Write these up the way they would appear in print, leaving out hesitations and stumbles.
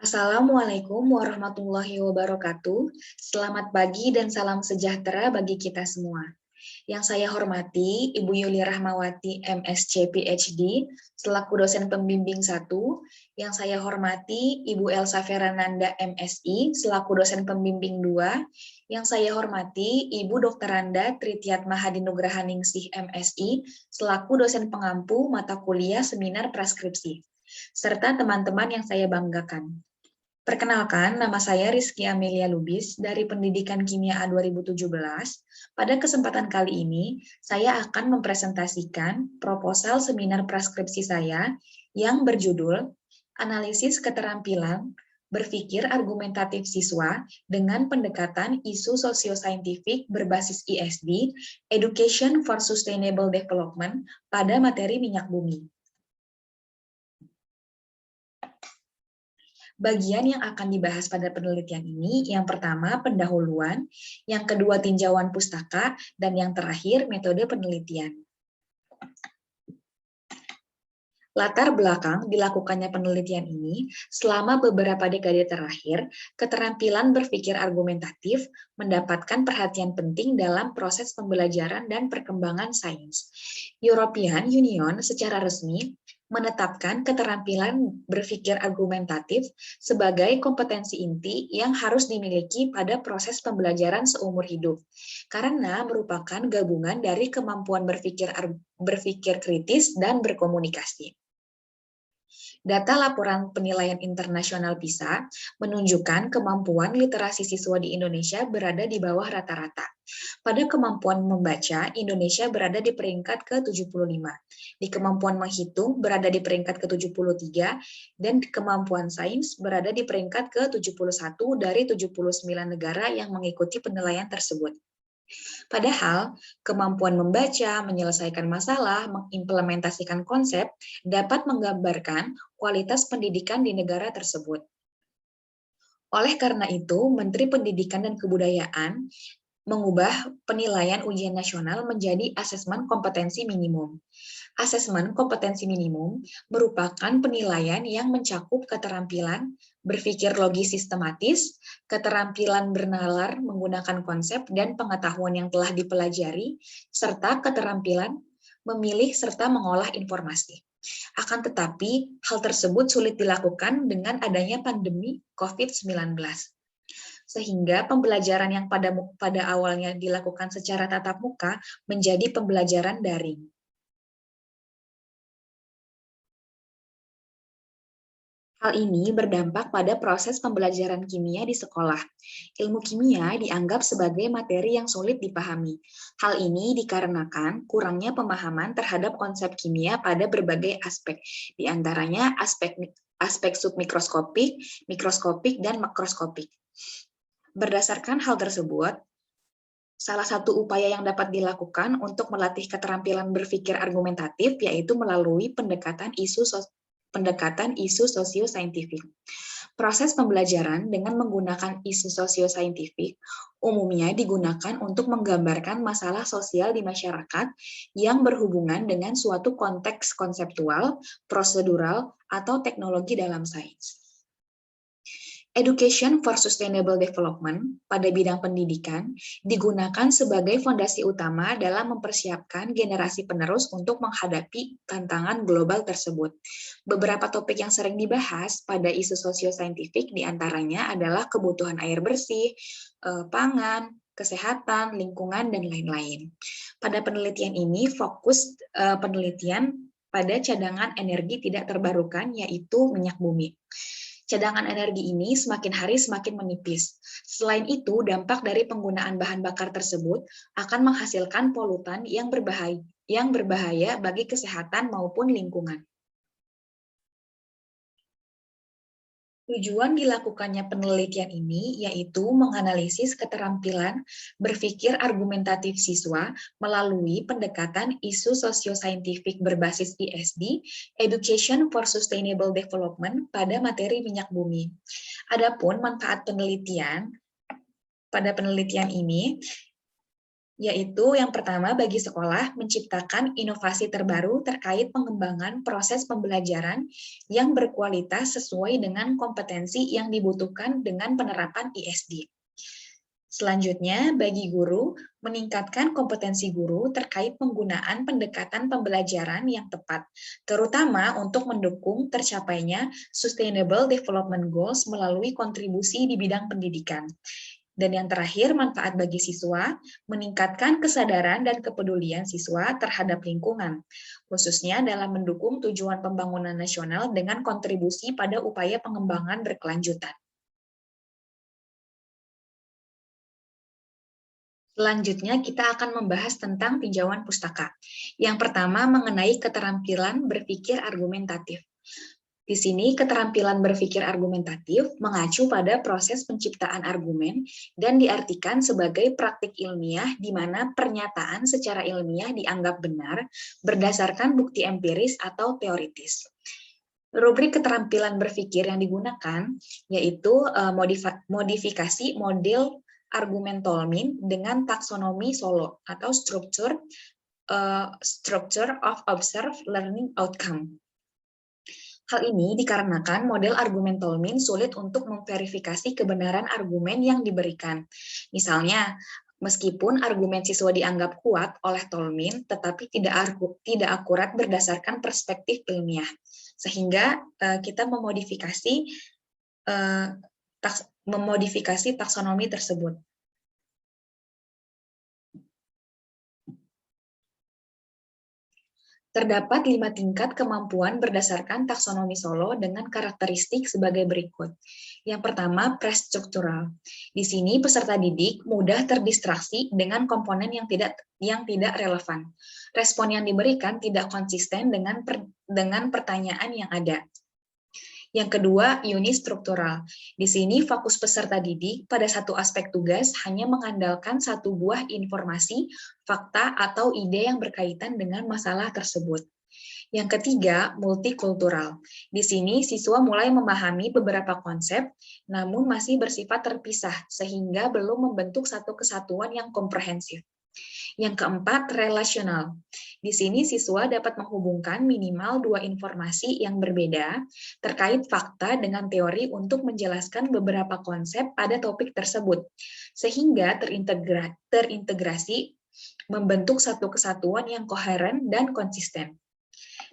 Assalamualaikum warahmatullahi wabarakatuh. Selamat pagi dan salam sejahtera bagi kita semua. Yang saya hormati Ibu Yuli Rahmawati, MSc PhD, selaku dosen pembimbing 1. Yang saya hormati Ibu Elsa Ferananda, MSI, selaku dosen pembimbing 2. Yang saya hormati Ibu Dr. Randa Tritiatma Hadinugrahaningsih, MSI, selaku dosen pengampu mata kuliah seminar praskripsi, serta teman-teman yang saya banggakan. Perkenalkan, nama saya Rizky Amelia Lubis dari Pendidikan Kimia A 2017. Pada kesempatan kali ini, saya akan mempresentasikan proposal seminar praskripsi saya yang berjudul Analisis Keterampilan Berpikir Argumentatif Siswa dengan Pendekatan Isu Sosio-Saintifik Berbasis ISD, Education for Sustainable Development pada materi minyak bumi. Bagian yang akan dibahas pada penelitian ini, yang pertama pendahuluan, yang kedua tinjauan pustaka, dan yang terakhir metode penelitian. Latar belakang dilakukannya penelitian ini, selama beberapa dekade terakhir, keterampilan berpikir argumentatif mendapatkan perhatian penting dalam proses pembelajaran dan perkembangan sains. European Union secara resmi menetapkan keterampilan berpikir argumentatif sebagai kompetensi inti yang harus dimiliki pada proses pembelajaran seumur hidup, karena merupakan gabungan dari kemampuan berpikir kritis dan berkomunikasi. Data laporan penilaian internasional PISA menunjukkan kemampuan literasi siswa di Indonesia berada di bawah rata-rata. Pada kemampuan membaca, Indonesia berada di peringkat ke-75. Di kemampuan menghitung berada di peringkat ke-73, dan di kemampuan sains berada di peringkat ke-71 dari 79 negara yang mengikuti penilaian tersebut. Padahal, kemampuan membaca, menyelesaikan masalah, mengimplementasikan konsep dapat menggambarkan kualitas pendidikan di negara tersebut. Oleh karena itu, Menteri Pendidikan dan Kebudayaan mengubah penilaian ujian nasional menjadi asesmen kompetensi minimum. Asesmen kompetensi minimum merupakan penilaian yang mencakup keterampilan berpikir logis sistematis, keterampilan bernalar menggunakan konsep dan pengetahuan yang telah dipelajari, serta keterampilan memilih serta mengolah informasi. Akan tetapi, hal tersebut sulit dilakukan dengan adanya pandemi COVID-19. Sehingga pembelajaran yang pada awalnya dilakukan secara tatap muka menjadi pembelajaran daring. Hal ini berdampak pada proses pembelajaran kimia di sekolah. Ilmu kimia dianggap sebagai materi yang sulit dipahami. Hal ini dikarenakan kurangnya pemahaman terhadap konsep kimia pada berbagai aspek, di antaranya aspek submikroskopik, mikroskopik, dan makroskopik. Berdasarkan hal tersebut, salah satu upaya yang dapat dilakukan untuk melatih keterampilan berpikir argumentatif yaitu melalui pendekatan isu sosio-saintifik. Proses pembelajaran dengan menggunakan isu sosio-saintifik umumnya digunakan untuk menggambarkan masalah sosial di masyarakat yang berhubungan dengan suatu konteks konseptual, prosedural, atau teknologi dalam sains. Education for Sustainable Development pada bidang pendidikan digunakan sebagai fondasi utama dalam mempersiapkan generasi penerus untuk menghadapi tantangan global tersebut. Beberapa topik yang sering dibahas pada isu sosio-saintifik diantaranya adalah kebutuhan air bersih, pangan, kesehatan, lingkungan, dan lain-lain. Pada penelitian ini, fokus penelitian pada cadangan energi tidak terbarukan, yaitu minyak bumi. Cadangan energi ini semakin hari semakin menipis. Selain itu, dampak dari penggunaan bahan bakar tersebut akan menghasilkan polutan yang berbahaya bagi kesehatan maupun lingkungan. Tujuan dilakukannya penelitian ini yaitu menganalisis keterampilan berpikir argumentatif siswa melalui pendekatan isu sosio-saintifik berbasis ISD, Education for Sustainable Development pada materi minyak bumi. Adapun manfaat penelitian pada penelitian ini Yaitu yang pertama bagi sekolah menciptakan inovasi terbaru terkait pengembangan proses pembelajaran yang berkualitas sesuai dengan kompetensi yang dibutuhkan dengan penerapan ISD. Selanjutnya, bagi guru, meningkatkan kompetensi guru terkait penggunaan pendekatan pembelajaran yang tepat, terutama untuk mendukung tercapainya Sustainable Development Goals melalui kontribusi di bidang pendidikan. Dan yang terakhir, manfaat bagi siswa, meningkatkan kesadaran dan kepedulian siswa terhadap lingkungan, khususnya dalam mendukung tujuan pembangunan nasional dengan kontribusi pada upaya pengembangan berkelanjutan. Selanjutnya, kita akan membahas tentang tinjauan pustaka. Yang pertama, mengenai keterampilan berpikir argumentatif. Di sini, keterampilan berpikir argumentatif mengacu pada proses penciptaan argumen dan diartikan sebagai praktik ilmiah di mana pernyataan secara ilmiah dianggap benar berdasarkan bukti empiris atau teoritis. Rubrik keterampilan berpikir yang digunakan yaitu modifikasi model argumen Tolmin dengan taksonomi Solo atau structure of observed learning outcome. Hal ini dikarenakan model argumen Tolmin sulit untuk memverifikasi kebenaran argumen yang diberikan. Misalnya, meskipun argumen siswa dianggap kuat oleh Tolmin, tetapi tidak akurat berdasarkan perspektif ilmiah. Sehingga kita memodifikasi taksonomi tersebut. Terdapat 5 tingkat kemampuan berdasarkan taksonomi Solo dengan karakteristik sebagai berikut. Yang pertama, prestruktural. Di sini peserta didik mudah terdistraksi dengan komponen yang tidak relevan. Respon yang diberikan tidak konsisten dengan pertanyaan yang ada. Yang kedua, unistruktural. Di sini fokus peserta didik pada satu aspek tugas hanya mengandalkan satu buah informasi, fakta, atau ide yang berkaitan dengan masalah tersebut. Yang ketiga, multikultural. Di sini siswa mulai memahami beberapa konsep, namun masih bersifat terpisah, sehingga belum membentuk satu kesatuan yang komprehensif. Yang keempat, relasional. Di sini siswa dapat menghubungkan minimal 2 informasi yang berbeda terkait fakta dengan teori untuk menjelaskan beberapa konsep pada topik tersebut, sehingga terintegrasi membentuk satu kesatuan yang koheren dan konsisten.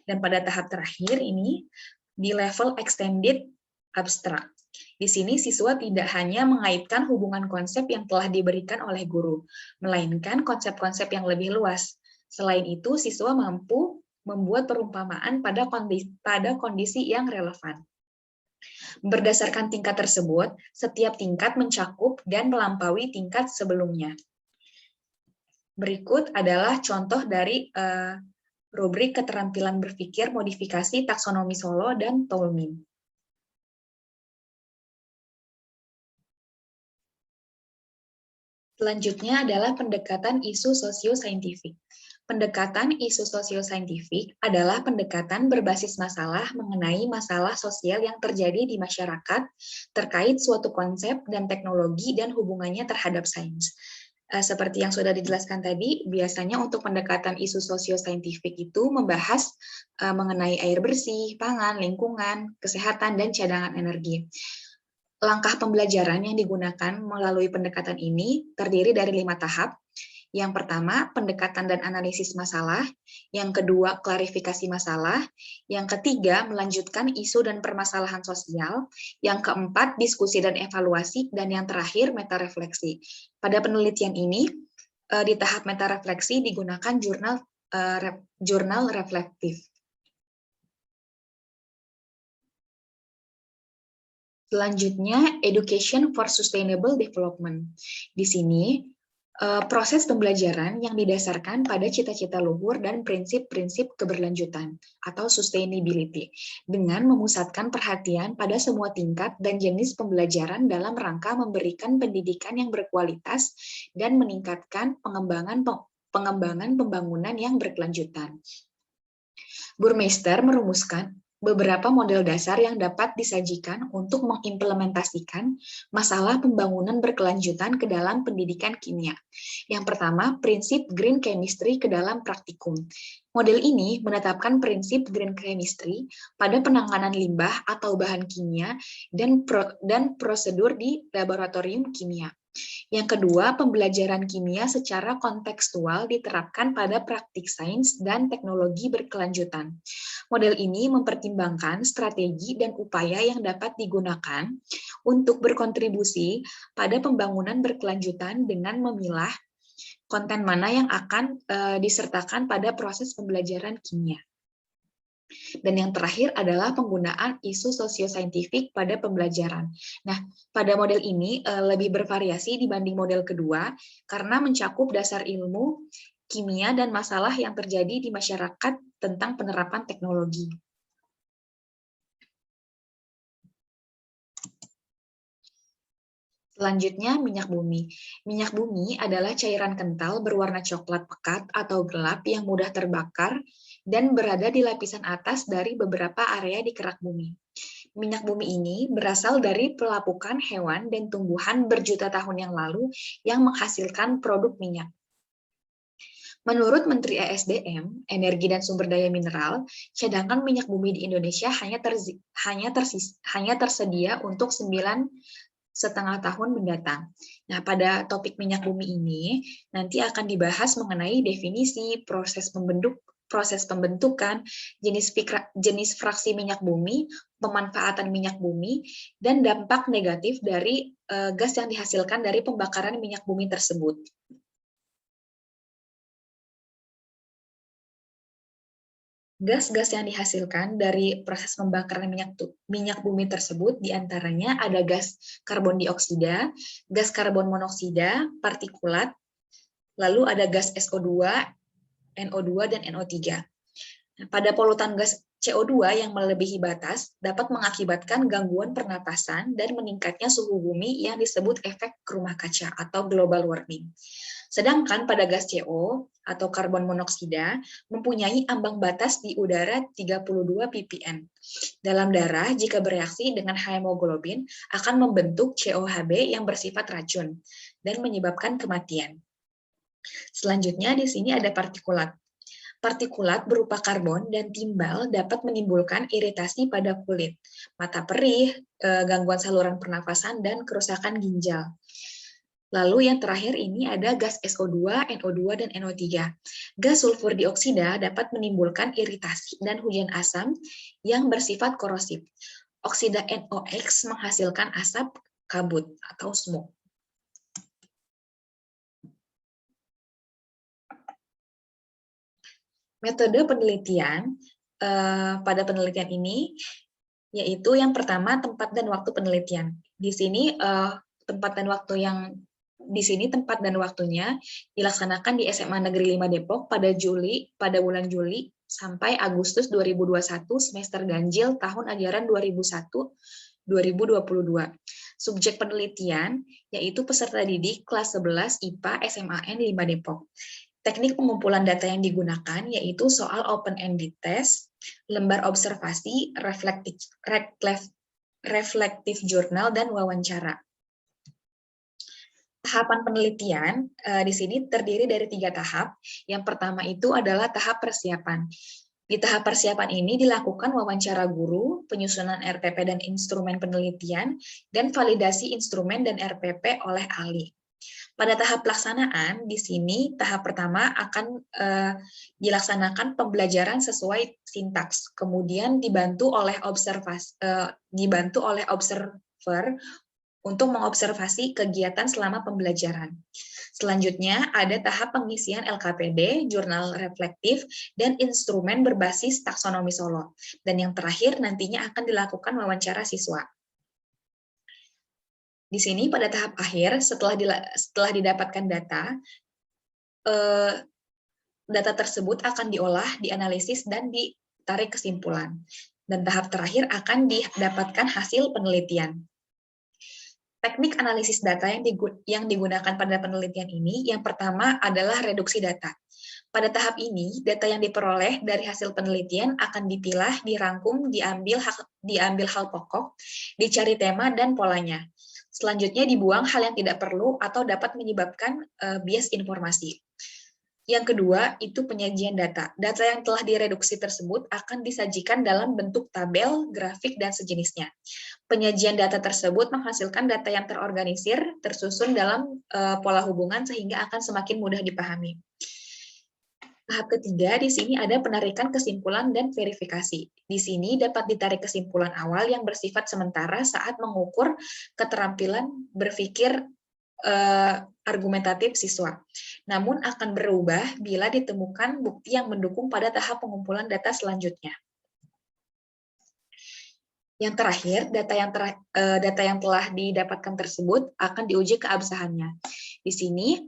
Dan pada tahap terakhir ini, di level extended abstrak. Di sini siswa tidak hanya mengaitkan hubungan konsep yang telah diberikan oleh guru, melainkan konsep-konsep yang lebih luas. Selain itu, siswa mampu membuat perumpamaan pada kondisi yang relevan. Berdasarkan tingkat tersebut, setiap tingkat mencakup dan melampaui tingkat sebelumnya. Berikut adalah contoh dari rubrik keterampilan berpikir modifikasi taksonomi Solo dan Tolmin. Selanjutnya adalah pendekatan isu sosio-saintifik. Pendekatan isu sosio-saintifik adalah pendekatan berbasis masalah mengenai masalah sosial yang terjadi di masyarakat terkait suatu konsep dan teknologi dan hubungannya terhadap sains. Seperti yang sudah dijelaskan tadi, biasanya untuk pendekatan isu sosio-saintifik itu membahas mengenai air bersih, pangan, lingkungan, kesehatan, dan cadangan energi. Langkah pembelajaran yang digunakan melalui pendekatan ini terdiri dari 5 tahap. Yang pertama, pendekatan dan analisis masalah. Yang kedua, klarifikasi masalah. Yang ketiga, melanjutkan isu dan permasalahan sosial. Yang keempat, diskusi dan evaluasi. Dan yang terakhir, metarefleksi. Pada penelitian ini, di tahap metarefleksi digunakan jurnal reflektif. Selanjutnya, Education for Sustainable Development. Di sini, proses pembelajaran yang didasarkan pada cita-cita luhur dan prinsip-prinsip keberlanjutan atau sustainability, dengan memusatkan perhatian pada semua tingkat dan jenis pembelajaran dalam rangka memberikan pendidikan yang berkualitas dan meningkatkan pengembangan pembangunan yang berkelanjutan. Burmeister merumuskan beberapa model dasar yang dapat disajikan untuk mengimplementasikan masalah pembangunan berkelanjutan ke dalam pendidikan kimia. Yang pertama, prinsip green chemistry ke dalam praktikum. Model ini menetapkan prinsip green chemistry pada penanganan limbah atau bahan kimia dan prosedur di laboratorium kimia. Yang kedua, pembelajaran kimia secara kontekstual diterapkan pada praktik sains dan teknologi berkelanjutan. Model ini mempertimbangkan strategi dan upaya yang dapat digunakan untuk berkontribusi pada pembangunan berkelanjutan dengan memilah konten mana yang akan disertakan pada proses pembelajaran kimia. Dan yang terakhir adalah penggunaan isu sosiosaintifik pada pembelajaran. Nah, pada model ini lebih bervariasi dibanding model kedua karena mencakup dasar ilmu, kimia, dan masalah yang terjadi di masyarakat tentang penerapan teknologi. Selanjutnya, minyak bumi. Minyak bumi adalah cairan kental berwarna coklat pekat atau gelap yang mudah terbakar dan berada di lapisan atas dari beberapa area di kerak bumi. Minyak bumi ini berasal dari pelapukan hewan dan tumbuhan berjuta tahun yang lalu yang menghasilkan produk minyak. Menurut Menteri ESDM, Energi dan Sumber Daya Mineral, cadangan minyak bumi di Indonesia hanya tersedia untuk 9,5 tahun mendatang. Nah, pada topik minyak bumi ini nanti akan dibahas mengenai definisi, proses pembentukan, jenis fraksi minyak bumi, pemanfaatan minyak bumi, dan dampak negatif dari gas yang dihasilkan dari pembakaran minyak bumi tersebut. Gas-gas yang dihasilkan dari proses pembakaran minyak bumi tersebut diantaranya ada gas karbon dioksida, gas karbon monoksida, partikulat, lalu ada gas SO2, NO2, dan NO3. Pada polutan gas CO2 yang melebihi batas dapat mengakibatkan gangguan pernapasan dan meningkatnya suhu bumi yang disebut efek rumah kaca atau global warming. Sedangkan pada gas CO atau karbon monoksida mempunyai ambang batas di udara 32 ppm. Dalam darah, jika bereaksi dengan hemoglobin, akan membentuk COHB yang bersifat racun dan menyebabkan kematian. Selanjutnya di sini ada partikulat. Partikulat berupa karbon dan timbal dapat menimbulkan iritasi pada kulit, mata perih, gangguan saluran pernafasan, dan kerusakan ginjal. Lalu yang terakhir ini ada gas SO2, NO2, dan NO3. Gas sulfur dioksida dapat menimbulkan iritasi dan hujan asam yang bersifat korosif. Oksida NOx menghasilkan asap kabut atau smoke. Metode penelitian pada penelitian ini yaitu yang pertama tempat dan waktu penelitian. Di sini tempat dan waktunya dilaksanakan di SMA Negeri 5 Depok pada bulan Juli sampai Agustus 2021 semester ganjil tahun ajaran 2001-2022. Subjek penelitian yaitu peserta didik kelas 11 IPA SMAN 5 Depok. Teknik pengumpulan data yang digunakan yaitu soal open-ended test, lembar observasi, reflektif jurnal, dan wawancara. Tahapan penelitian di sini terdiri dari 3 tahap. Yang pertama itu adalah tahap persiapan. Di tahap persiapan ini dilakukan wawancara guru, penyusunan RPP dan instrumen penelitian, dan validasi instrumen dan RPP oleh ahli. Pada tahap pelaksanaan, di sini tahap pertama akan dilaksanakan pembelajaran sesuai sintaks, kemudian dibantu oleh observer untuk mengobservasi kegiatan selama pembelajaran. Selanjutnya ada tahap pengisian LKPD, jurnal reflektif, dan instrumen berbasis taksonomi Solo. Dan yang terakhir nantinya akan dilakukan wawancara siswa. Di sini pada tahap akhir, setelah didapatkan data, data tersebut akan diolah, dianalisis, dan ditarik kesimpulan. Dan tahap terakhir akan didapatkan hasil penelitian. Teknik analisis data yang digunakan pada penelitian ini, yang pertama adalah reduksi data. Pada tahap ini, data yang diperoleh dari hasil penelitian akan dipilah, dirangkum, diambil hal pokok, dicari tema dan polanya. Selanjutnya dibuang hal yang tidak perlu atau dapat menyebabkan bias informasi. Yang kedua, itu penyajian data. Data yang telah direduksi tersebut akan disajikan dalam bentuk tabel, grafik, dan sejenisnya. Penyajian data tersebut menghasilkan data yang terorganisir, tersusun dalam pola hubungan sehingga akan semakin mudah dipahami. Tahap ketiga, di sini ada penarikan kesimpulan dan verifikasi. Di sini dapat ditarik kesimpulan awal yang bersifat sementara saat mengukur keterampilan berpikir argumentatif siswa. Namun akan berubah bila ditemukan bukti yang mendukung pada tahap pengumpulan data selanjutnya. Yang terakhir, data yang telah didapatkan tersebut akan diuji keabsahannya. Di sini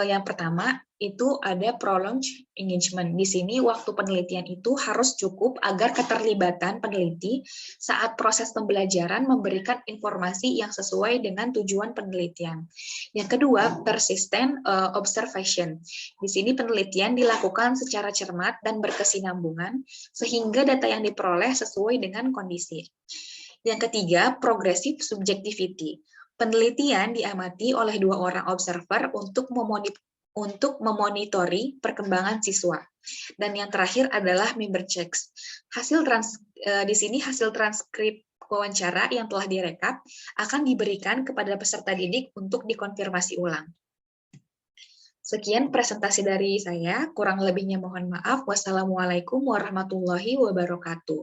yang pertama itu ada prolonged engagement. Di sini waktu penelitian itu harus cukup agar keterlibatan peneliti saat proses pembelajaran memberikan informasi yang sesuai dengan tujuan penelitian. Yang kedua, persistent observation. Di sini penelitian dilakukan secara cermat dan berkesinambungan sehingga data yang diperoleh sesuai dengan kondisi. Yang ketiga, progressive subjectivity. Penelitian diamati oleh 2 orang observer untuk memonitori perkembangan siswa. Dan yang terakhir adalah member checks. Di sini hasil transkrip wawancara yang telah direkap akan diberikan kepada peserta didik untuk dikonfirmasi ulang. Sekian presentasi dari saya, kurang lebihnya mohon maaf. Wassalamualaikum warahmatullahi wabarakatuh.